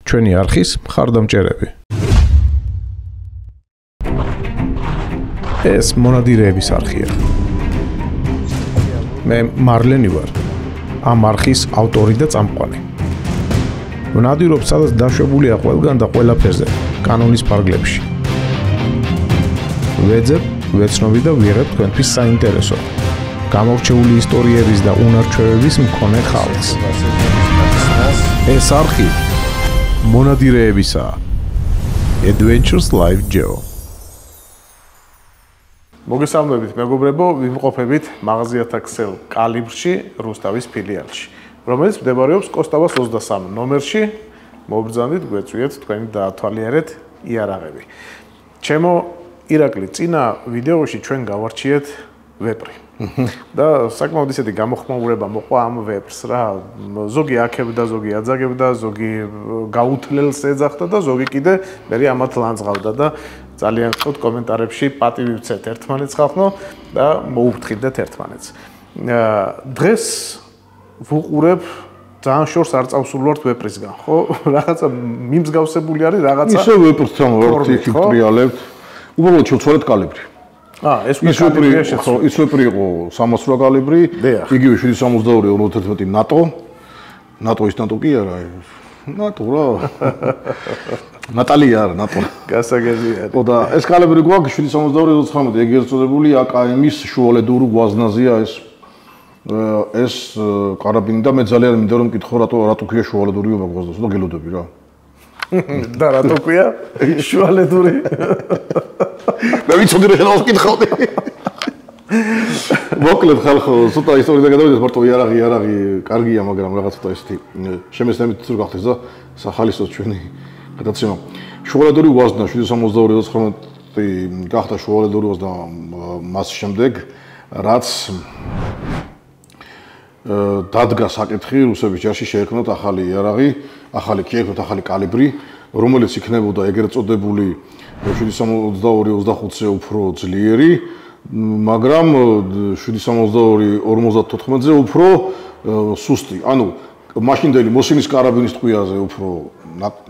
ჩვენი არხის მხარდამჭერები. ეს მონადირეების არხია. მე მარლენი ვარ. ამ არხის ავტორი და წამყვანი. მონადირობს სადაც დაშვებულია ყველგან და ყველაფერზე, კანონის ფარგლებში. ვეძებ, ვეცნობი და ვიღებ თქვენთვის საინტერესო, გამორჩეული ისტორიების და უნარჩვევების მქონე ხალხს. ეს არხი მონადირეებისა. Adventures Live Geo. მოგესალმებით, მეგობრებო, ვიმყოფებით მაღაზიათა ქსელ კალიბრში, რუსთავის ფილიალში, რომელიც მდებარეობს კოსტავას 23 ნომერში. მობრძანდით, გვეწვიეთ თქვენი დაათვალიერეთ იარაღები. ჩემო ირაკლი, წინა ვიდეოში ჩვენ გავარჩიეთ ვეპრი. და საკმაოდ ისეთი გამოხმაურება მოყვა ამ ვეპრს რა. ზოგი აქებდა, ზოგი აძაგებდა, ზოგი გაუთლელს ეძახდა და ზოგი კიდე მერე ამათ ლანძღავდა და ძალიან ხოთ კომენტარებში პატივი ვცეთ ერთმანეთს ხალხო და მოუფრთხილდეთ ერთმანეთს. დღეს ვუყურებ ძალიან შორს არ წავსულვართ ვეპრისგან, ხო? რაღაცა მიმსგავსებული არის რაღაცა. ისე ვეპრთან ვართ იქ ტრიალებთ. უბრალოდ შევცვალეთ კალიბრი. ეს ვეპრი ხო, ის ვეპრი იყო 308 კალიბრი, იგივე 762 51 ნატო ის ნატო კი არა, ნატო რა. ნატალია არა, ნატო. გასაგებია. ხო და ეს კალიბრი გვაქვს 762 19, ეგრეთ წოდებული AKM-ის შუალედური გვაზნაზია ეს კარაბინი და მე ძალიან მინდა რომ მკითხო რატო ქვია შუალედური გვაზნაზი და გელოდები რა. და რატო ქვია შუალედური? მე ვიცოდი რომ შენ ვკითხავდი. მოკლედ ხალხო, ცოტა ისტორიაზე გადავიდეთ, მარტო იარაღი კარგია, მაგრამ რაღაც ცოტა ისეთი შემეცნებით თუ გახდეს და სახალისოს ჩვენი გადაცემა. შუალედური ვაზნა 762 გახდა შუალედური ვაზნა მას შემდეგ, რაც დადგა საკითხი რუსების ჯარში შეექმნათ ახალი იარაღი, ახალი კალიბრი, რომელიც იქნებოდა ეგრეთ წოდებული 762-25-ზე უფრო ძლიერი, მაგრამ 762-54-ზე უფრო სუსტი. ანუ მაშინდელი მოსინის კარაბინის ტყვიაზე უფრო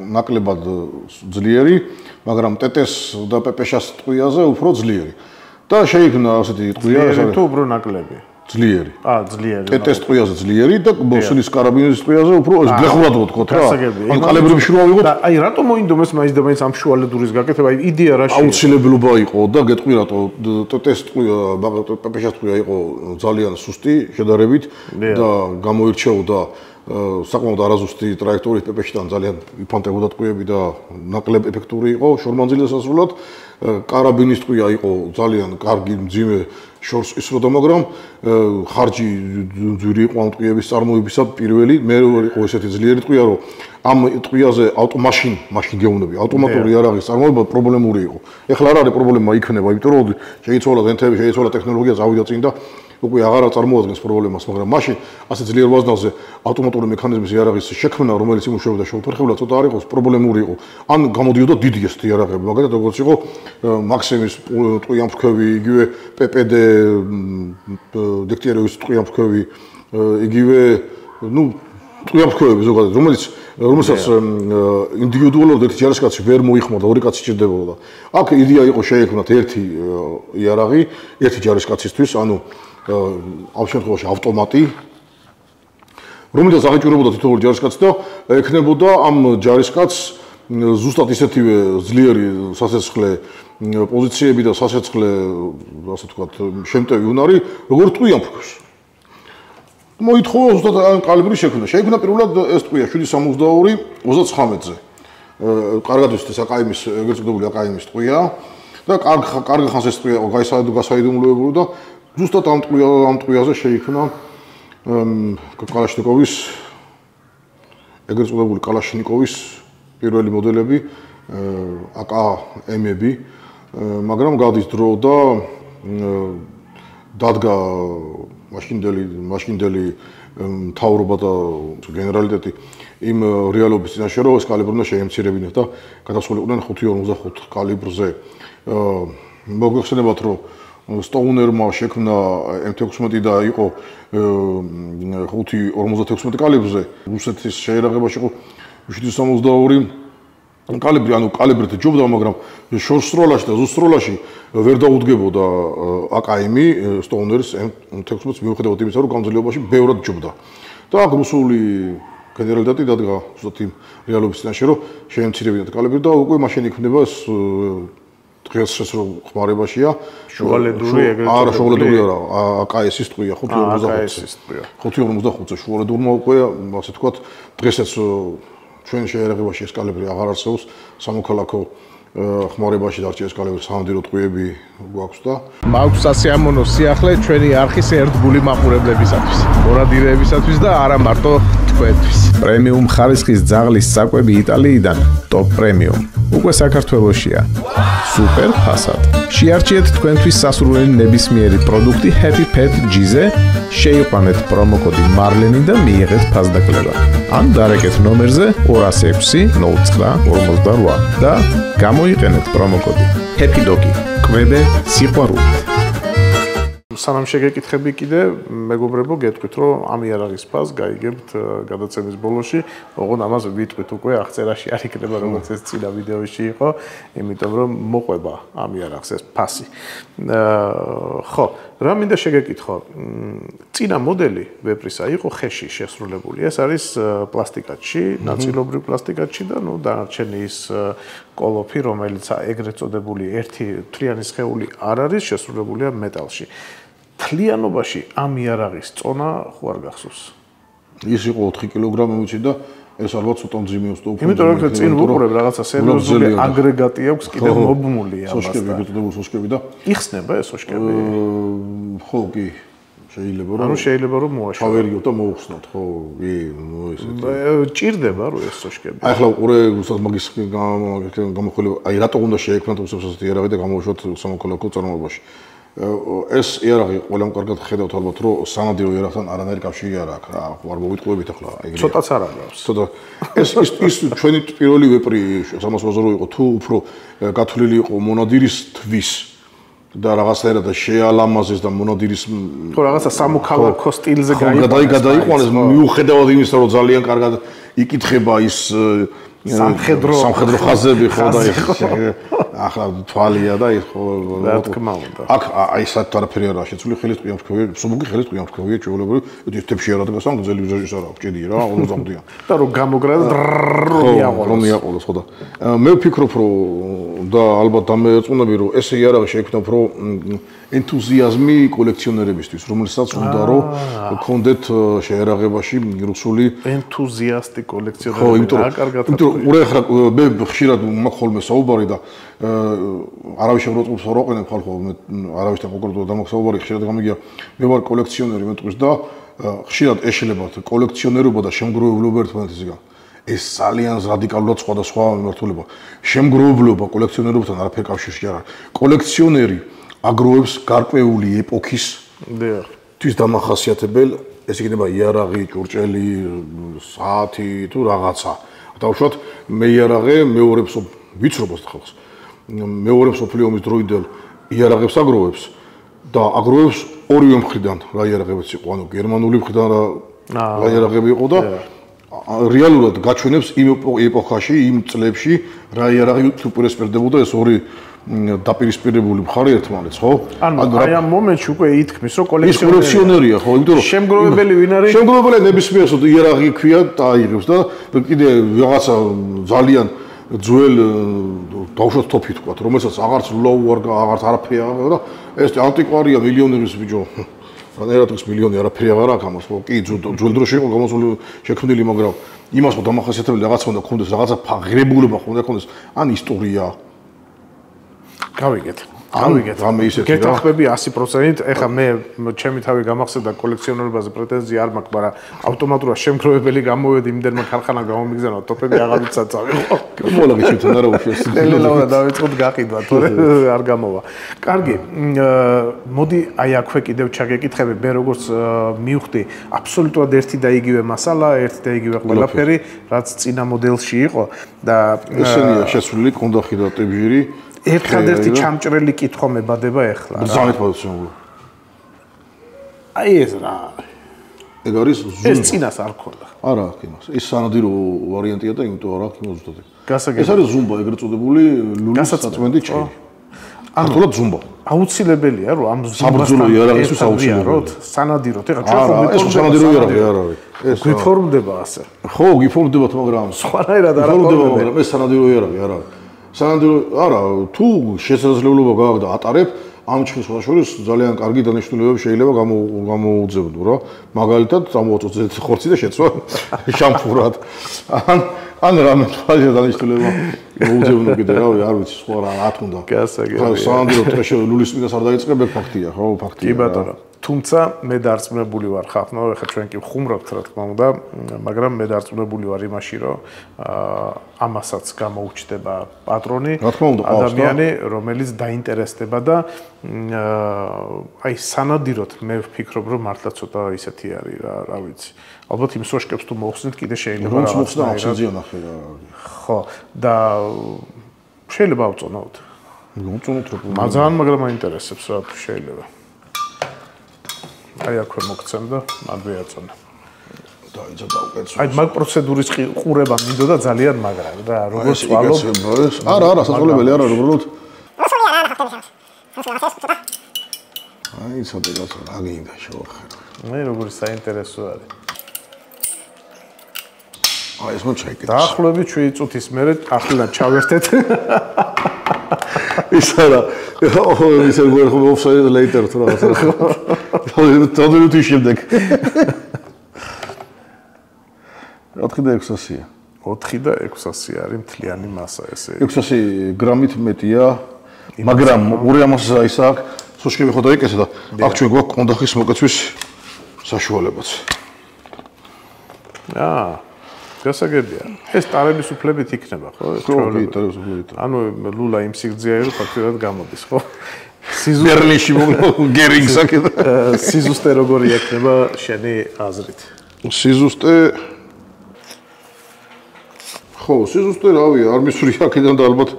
ნაკლებად ძლიერი, მაგრამ TT-ს და PP-შას ტყვიაზე უფრო ძლიერი. და შეიქმნა ასეთი ტყვია, თუ უფრო ნაკლები. ძლიერი. ძლიერი. TT-ს ტყვიაზე ძლიერი და მოსინის კარაბინის ტყვიაზე უფრო გლეხურად ვთქვათ რა. ანუ კალიბრები შუა ვიღოთ. და აი რატომ მოინდომეს მაინც და მაინც ამ შუალედურის გაკეთება? აი იდეა რაში? აუცილებლობა იყო და გეტყვი რატო TT-ს ტყვია, PP-შას ტყვია იყო ძალიან სუსტი შედარებით და გამოირჩეოდა საკმაოდ არაზუსტი ტრაექტორით PP-შთან ძალიან იფანტებოდა ტყვიები და ნაკლებ ეფექტური იყო შორმანძილზე სასრულად. კარაბინის ტყვია იყო ძალიან კარგი, მძიმე შორს ისროდა, მაგრამ ხარჯი ძვირი იყო ამ ტყვიების წარმოებისა პირველი, მე იყო ესეთი ძლიერი ტყვია, რომ ამ ტყვიაზე მაშინ გეუნები, ავტომატური იარაღის წარმოება პრობლემური იყო. ეხლა არ არის პრობლემა იქნება, იმიტომ რომ შეიცვალა ზენთები, შეიცვალა ტექნოლოგია, წავიდა წინ და უკვე აღარ წარმოადგენს პრობლემას, მაგრამ მაშინ ასე ძლიერ ვაზნაზე ავტომატური მექანიზმის იარაღის შექმნა, რომელიც იმუშავებდა შეუფერხებლად, ცოტა არ იყოს პრობლემური იყო. ან გამოდიოდა დიდი ესეთი იარაღები, მაგალითად როგორც იყო მაქსიმის ტყვიამფრქვევი, იგივე PPD დექტიეროვის ტყვიამფრქვევი, იგივე ტყვიამფრქვევები ზოგადად, რომელსაც ინდივიდუალურად ერთი ჯარისკაცი ვერ მოიხმარდა, ორი კაცი სჭირდებოდა. აქ იდეა იყო შეექმნათ ერთი იარაღი, ერთი ჯარისკაცისთვის, ანუ ამ შემთხვევაში ავტომატი, რომელიც აღიჭირებოდა თითოეული ჯარისკაცი და ექნებოდა ამ ჯარისკაცს ზუსტად ისეთივე ძლიერი სასეცხრე პოზიციები და სასეცხრე, ასე ვთქვათ, შემტევი უნარი, როგორც ტყვიამფრქვევს. მოითხოვა ზუსტად ამ კალიბრის შექმნა. შეიქმნა პირველად ეს ტყვია 762-39-ზე. კარგად ვიცით AKM-ის, ეგრეთ წოდებული AKM-ის ტყვია და კარგი ხანს ეს ტყვია გასაიდუმლოებული და ზუსტად ამ ტყვიაზე შეიქმნა კალაშნიკოვის, ეგრეთ წოდებული კალაშნიკოვის პირველი მოდელები, AKM-ები, მაგრამ გადის დრო და დადგა მაშინდელი მთავრობა და გენერალიტეტი იმ რეალობის წინაშე, რომ ეს კალიბრი უნდა შეემცირებინათ და გადასულიყვნენ 5.55 კალიბრზე. მოგეხსენებათ, რომ სტოუნერმა შექმნა M16 და იყო 5.56 კალიბრზე. რუსეთის შეერაღებაში იყო 762 კალიბრი, ანუ კალიბრით ჯობდა, მაგრამ შორსროლაში და ზუსტროლაში ვერ დაუდგებოდა აკაიმი სტოუნერს M16 მიუხედავად იმისა, რომ გამძლეობაში ბევრად ჯობდა. და აქ რუსული გენერალიტეტი დადგა ზუსტად იმ რეალობის წინაშე, რომ შეემცირებინათ კალიბრი და უკვე მაშინ იქნება ეს დღეს რო ხმარებაშია შუალედური ეგრეთ არა შუალედური არა აკაესის ტყვია 555-ზე შუალედურმა უკვე ასე ვთქვათ დღესაც ჩვენ შეერაღებაში ეს კალიბრი აღარ არსებობს სამოქალაქო ხმარებაში დარჩა ეს კალიბრი სანადირო ტყვიები გვაქვს და მაქვს სასიამოვნო სიახლე ჩვენი არხის ერთგული მაყურებლებისათვის მორადირეებისათვის და არა მარტო თქვენთვის პრემიუმ ხარისხის ძაღლის საკვები იტალიიდან ტოპ პრემიუმ უკვე საქართველოშია სუპერ ფასად შეარჩიეთ თქვენთვის სასურველი ნებისმიერი პროდუქტი Happy Pet G-ზე შეიყვანეთ პრომოკოდი მარლენი და მიიღეთ ფასდაკლება ან დარეკეთ ნომერზე 206-09-48 და გამოიყენეთ პრომოკოდი Happy Doggy კვებე სიყვარულით სანამ შეგეკითხები კიდე მეგობრებო გეტყვით რომ ამ იარაღის ფასს გაიგებთ გადაცემის ბოლოში ოღონდ ამას ვიტყვით უკვე აღწერაში არ იქნება როგორც ეს წინა ვიდეოში იყო იმიტომ რომ მოყვება ამ იარაღს ეს ფასი ხო რა მინდა შეგეკითხო წინა მოდელი ვეპრისა იყო ხეში შესრულებული ეს არის პლასტიკატში ნაწილობრივ პლასტიკატში და ნუ დანარჩენი ის კოლოფი რომელიც ეგრეთ წოდებული ერთი თლიანი სხეული არ არის შესრულებულია მეტალში თლიანობაში ამ იარაღის წონა ხო არ გახსოვს? ის იყო 4 კილოგრამი ვიცი და ეს ალბათ ცოტა მძიმე უბრალოდ. იმიტომ რომ წინ ვუყურებ რაღაცა სერიოზული აგრეგატი აქვს კიდე მობმული ამასთან. სოშკები გეტყობ სოშკები და იხსნება ეს სოშკები? ხო კი შეიძლება რომ ანუ შეიძლება რომ მოაშოროთ. ჩავერიოთ და მოუხსნათ ხო კი ესეთი. ჭირდება რომ ეს სოშკები. აი ახლა უყურე უბრალოდ მაგის გამოხილება აი რატო უნდა შეექმნათ უბრალოდ იარაღი და გამოუშვათ სამოქალაქო წარმოებაში. ეს იარაღი ყველამ კარგად ხედავთ ალბათ რომ სანადირო იარაღთან არანაირი კავშირი არ აქვს რა არ მოვიტყვებით ახლა ეგრე ცოტაც არ აქვს ცოტა ეს ჩვენი პირველი ვეპრი 308 იყო თუ უფრო გათვლილი იყო მონადირის თვის და რაღაცნაირად შეალამაზეს და მონადირის თუ რაღაცა სამოქალაქო სტილზე გადაიყვანეს მიუხედავად იმისა რომ ძალიან კარგად იკითხება ის სამხედრო ხაზები ხო და ახლა თვალია და ის ხო რა თქმა უნდა აქ აი საერთოდ არაფერი არაა შეცვლილი ხელის ტყვია მრქვევია სუბუქი ხელის ტყვია მრქვევია ჩვეულებრივი ეს თებში არ ადგას ან გზელი ვიზაჟის არა ჭედია რა 50-დან და რომ გამოგრა და რომ მიაყოლოს ხო და მე ვფიქრობ რომ და ალბათ დამეწუნები რომ ეს იარაღი შეიქმნა უფრო ენთუზიაზმი კოლექციონერებისთვის რომელსაც უნდა რომ გქონდეთ შეერაღებაში რუსული ენთუზიასტი კოლექციონერები რა კარგად ურე ახლა მე ხშირად მაქვს ხოლმე საუბარი და არავის შევროწყობს არ აყვენებ ხალხო მე არავისთან კონკრეტულად დამაქვს საუბარი ხშირად გამიგია მე ვარ კოლექციონერი მეტყვის და ხშირად ეშლებათ კოლექციონერობა და შემგროვებლობა ერთმანეთისგან ეს ძალიან რადიკალურად სხვადასხვა მიმართულება შემგროვებლობა კოლექციონერობთან არაფერი კავშირი არ არის კოლექციონერი აგროვებს გარკვეული ეპოქის თვის დამახასიათებელ ეს იქნება იარაღი ჭურჭელი საათი თუ რაღაცა დავუშვათ მე იარაღე მეორე ვიცრობას ხალხს მეორე მსოფლიო ომის დროიდან იარაღებს აგროვებს და აგროვებს ორივე მხრიდან რა იარაღებიც იყო ანუ გერმანული მხრიდან რა იარაღები იყო და რეალურად გაჩვენებს იმ ეპოქაში იმ წლებში რა იარაღი უპირისპირდებოდა ეს ორი დაპირისპირებული მხარე ერთმანეთს ხო? ანუ აი ამ მომენტში უკვე ითქმის რომ კოლექციონერია ხო? იმიტომ რომ შემგროვებელი ვინ არის? შემგროვებელი ნებისმიერ იარაღი ქვია და აიღებს და კიდე რაღაცა ძალიან ძველ დავუშვათ თოფი თქვა რომელსაც აღარც ლოუ აღარც არაფერი აღარ და ეს ანტიკვარია მილიონერის ბიჭო რანაირად ის მილიონი არაფერი აღარ აქვს ამას ხო? კი ძველ დროში იყო გამოსული შექმნილი მაგრამ იმას ხო დამახასიათებელი რაღაცა უნდა ქონდეს რაღაცა ღირებულება ხო უნდა ქონდეს ან ისტორია გავიგეთ რამე ისეთი რა გეთახმები 100% ეხა მე ჩემი თავი გამახსენდა კოლექციონერობაზე პრეტენზია არ მაქვს მაგრამ ავტომატურად შემგროვებელი გამოვედი იმდენმა ქარხანამ გამომიგზავნა ტოპები აღარ წავიღო მოლაგიჩით არა უშეს ლელა დავიწყოთ გაყიდვა თორე არ გამოვა კარგი მოდი აი აქვე კიდევ ჩაგეკითხები მე როგორც მივხვდი აბსოლუტურად ერთი და იგივე მასალა ერთი და იგივე ყველაფერი რაც წინა მოდელში იყო და ესენია შესული კონდახი და ტებჟირი ერთადერთი ჩამჭრელი კითხვა მებადება ეხლა რა. ძალიან პოზიციონური. აი ეს რა. ეგ არის ზუმბა. ეს წინას არ ქონდა. არა, კინოს. ეს სანადირო ვარიანტია და იმიტომ არა კინოს ზუსტად. გასაგებია. ეს არის ზუმბა, ეგრეთ წოდებული ლულის საწმენდი ჭირი. ანუ ზუმბა. აუცილებელია რომ ამ საბრძოლო იარაღისთვის აუცილებელია. სანადიროთ, ეხლა არა, ეს სანადირო იარაღი არ არის. ეს გიფორმდება ასე. ხო, გიფორმდებათ, მაგრამ სხვანაირად არ გიფორმდება, მაგრამ ეს სანადირო იარაღი არ არის. სანადირო, არა, თუ შესაძლებლობა გააქვს და ატარებ, ამ ჭრის შორის ძალიან კარგი დანიშნულებები შეიძლება გამოუძებნო რა. მაგალითად, წამოაწოდეთ ხორცი და შეცვა შამფურად. ან რამე თვალის დანიშნულება მოუძებნო კიდე, რავი, არ ვიცი, სხვა რა თქონდა. გასაგებია. სანადირო ტრეშო ლულის მიდას არ დაიწყებ, ეგ ფაქტია, ხო, ფაქტია. კი ბატონო. თუმცა მე დარწმუნებული ვარ ხალხო, ეხლა ჩვენ კი ხუმრობთ რა თქმა უნდა, მაგრამ მე დარწმუნებული ვარ იმაში, რომ ამასაც გამოუჩნდება პატრონი, ადამიანი, რომელიც დაინტერესდება და აი სანადიროთ მე ვფიქრობ, რომ მართლა ცოტა ისეთი არის რა ვიცი. ალბათ იმ სოშკებს თუ მოხსნით, კიდე შეიძლება რა მოხსნა აფსიდია ნახე რა. ხო, და შეიძლება ავწონოთ. მოწონოთ რა. მაგრამ მაინტერესებს რა თუ შეიძლება. აი აქვე მოგცემ და მადლი აწონა. დაიცა დავკეთე. აი მაგ პროცედურის ყურება მინდოდა ძალიან მაგრად რა, როგორც ვალობ. არა, სასწავლებელი არა, უბრალოდ. აი ცოტა გასა რა გინდა შევახერო. მე როგორი საინტერესო არის. აი ეს მოჩაიკეთ. დაახლოებით 7 წუთის მერე ახლიდან ჩავერთეთ. ის არა. ო ის როგორ ხო ოფსაიდ ლეიტერ თუ რაღაცა. თოდე თუ შემდეგ. 4 და 600-ია. 4 და 600 არის მთლიანი მასა ესე. 600 გრამით მეტია, მაგრამ 300 ის აქვს. სოშკები ხო დაიკესა და აქ ჩვენ გვაქვს კონდახის მოკეცვის საშუალებაც. გასაგებია. ეს ტარების უფლებით იქნება, ხო? ხო, ტარების უფლებით. ანუ ლულა იმ სიგრძეა, რომ ფაქტობრივად გამოდის, ხო? ბერლინში გერინგს აკეთა. სიზუსტე როგორი იქნება შენი აზრით? სიზუსტე ხო, სიზუსტე რავი, არ მისვრი აქედან და ალბათ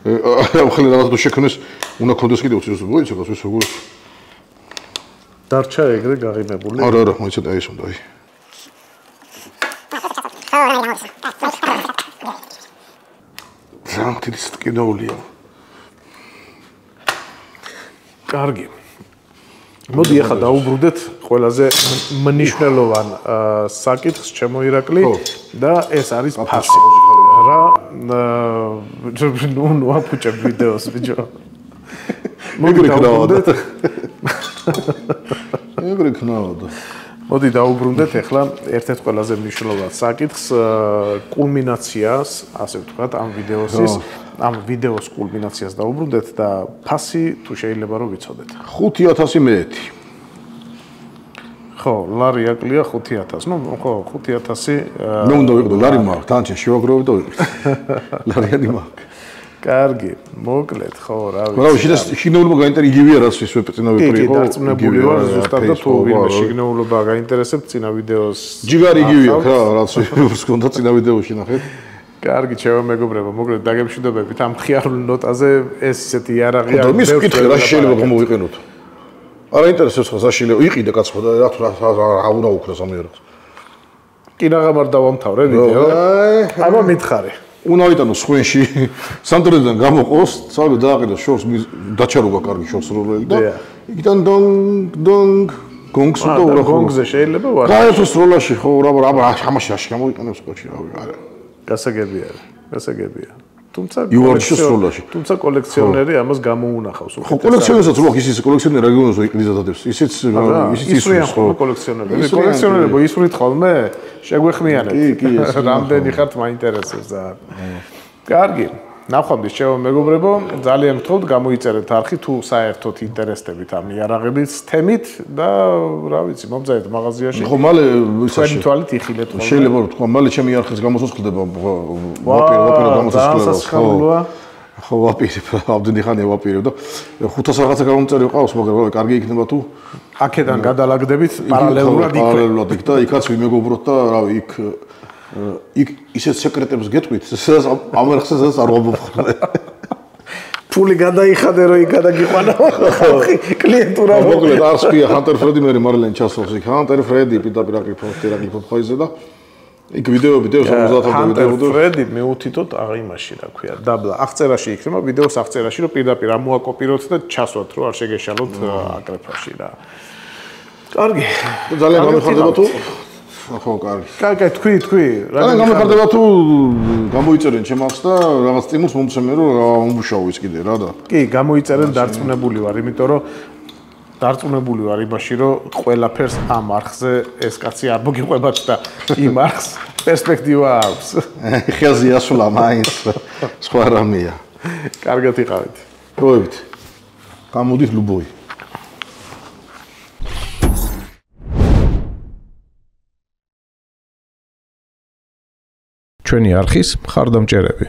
ახლა რაღაც თუ შექმნეს, უნდა კონდეს კიდევ სიზუსტე, მოიცე, ეს როგორ დარჩა ეგრე გაღიმებული. არა, მოიცე და ეს უნდა აი. ზამთრის ტკინოულია. კარგი. მოდი ახლა დაუბრუნდეთ ყველაზე მნიშვნელოვან საკითხს, ჩემო ირაკლი და ეს არის ფასი. რა ნუ აფუჭებ ვიდეოს ბიჭო. მოდი დაუბრუნდეთ. ეგრე ქნაოდა. მოდი დაუბრუნდეთ ახლა ერთ-ერთ ყველაზე მნიშვნელოვან საკითხს, კულმინაციას, ასე ვთქვათ, ამ ვიდეოს კულმინაციას დაუბრუნდეთ და ფასი თუ შეიძლება რომ ვიცოდეთ. 5000 მეეთი. ხო, ლარი აკლია 5000. ნუ ხო, 5000. მე უნდა ვიყიდო ლარი მაქვს, თანჩე შევაგროვებ და ვიყიდო. ლარიანი მაქვს. კარგი, მოკლედ, ხო, რა ვიცი. მაგრამ შიგნეულობა გაინტერესებს იგივეა რაც ის ვეპეწინავები იყო. კი, დარწმუნებული ვარ ზუსტად და თუ ვინმე შიგნეულობა გაინტერესებს წინა ვიდეოს. ჯიგარი იგივეა რა, რაც ვერს კონდა წინა ვიდეოში ნახეთ. კარგი, ჩემო მეგობრებო, მოკლედ დაგემშვიდობებით ამ მხიარული ნოტაზე ეს ისეთი იარაღია. და მის კითხე რა შეიძლება გამოვიყენოთ? არა ინტერესებს ხო საშილე იყიდე კაცო და რა უნდა უკრას ამ იარაღს. კი რაღამარ დავამთავრე ვიდეო. აბა მითხარი. უნდა იტანოს სხვენში სანტრედან გამოყოს, ცალკე დააყენოს შორს დაჩარუგა კარგი შორს როლელი და იქიდან დონგ გონგს უნდა ურახო. გონგზე შეიძლება ვარ. გაერთოს როლაში ხო რა ამაში აშ გამოიყენებს ყოჩი რავი არა. გასაგებია. თუმცა კოლექციონერი ამას გამოუნახავს. ხო, კოლექციონერსაც რო ის კოლექციონერი რეგიონს იყრიზადებს. ისიც ისრიან ხო კოლექციონერები. კოლექციონერები ისვრით ხოლმე შეგვეხმიანეთ. კი, რამდენი ხართ მაინტერესებს და კარგი. ნახვამდის ჩემო მეგობრებო, ძალიან გთხოვთ გამოიწერეთ არხი თუ საერთოდ ინტერესდებით ამ იარაღების თემით და რა ვიცი, მომძაეთ მაღაზიაში. ხო, მალე ისაში თვალით იხილეთ ხოლმე. შეიძლება ვთქვა, მალე ჩემი არხის გამოსასყლდება ვაპირებ გამოსასყლება. ხო, ვაპირებ, ამდენი ხანია ვაპირებ და 500 რაღაცა გამომწერი ვყავს, მაგრამ კარგი იქნება თუ აქედან გადალაგდებით პარალელურად იქ და იქაც ვიმეგობროთ და რავი, იქ ისეთ სეკრეტებს გეტყვით, სადაც ამ არხსაც არ ვამბობ. ფული გადაიხადე რომ იქ გადაგიყვანა ხალხი კლიენტურა მოკლედ არც ხია ჰანტერ ფრედი მე მარლენ ჩასავს იქ ჰანტერ ფრედი პირდაპირ აკრიფოთერაკიფოთხაიზე და იქ ვიდეოები 70-ამდე ვიდეო ფრედი მეუთითოთ იმაში რა ქვია დაბლა აღწერაში იქნება ვიდეოს აღწერაში რომ პირდაპირ ამოაკოპიროთ და ჩასვათ რომ არ შეგეშალოთ აკრეფაში რა კარგი ძალიან გამიხარდება თუ ხო კარგი კარგი თქვი რა გამიხარდება თუ გამოიწერენ ჩემს და რაღაც სტიმულს მომცემენ რომ ამუშაო ის კიდე რა და კი გამოიწერენ დარწმუნებული ვარ იმიტომ რომ დარწმუნებული ვარ იმაში რომ ყველაფერს ამ არხზე ეს კაცი არ მოგიყვებათ და იმ არხს პერსპექტივა აქვს ხეზე ასულა მაინც სხვა რამეა კარგად იყავით პროევით გამოდით ლუბოი ჩვენი არხის მხარდამჭერები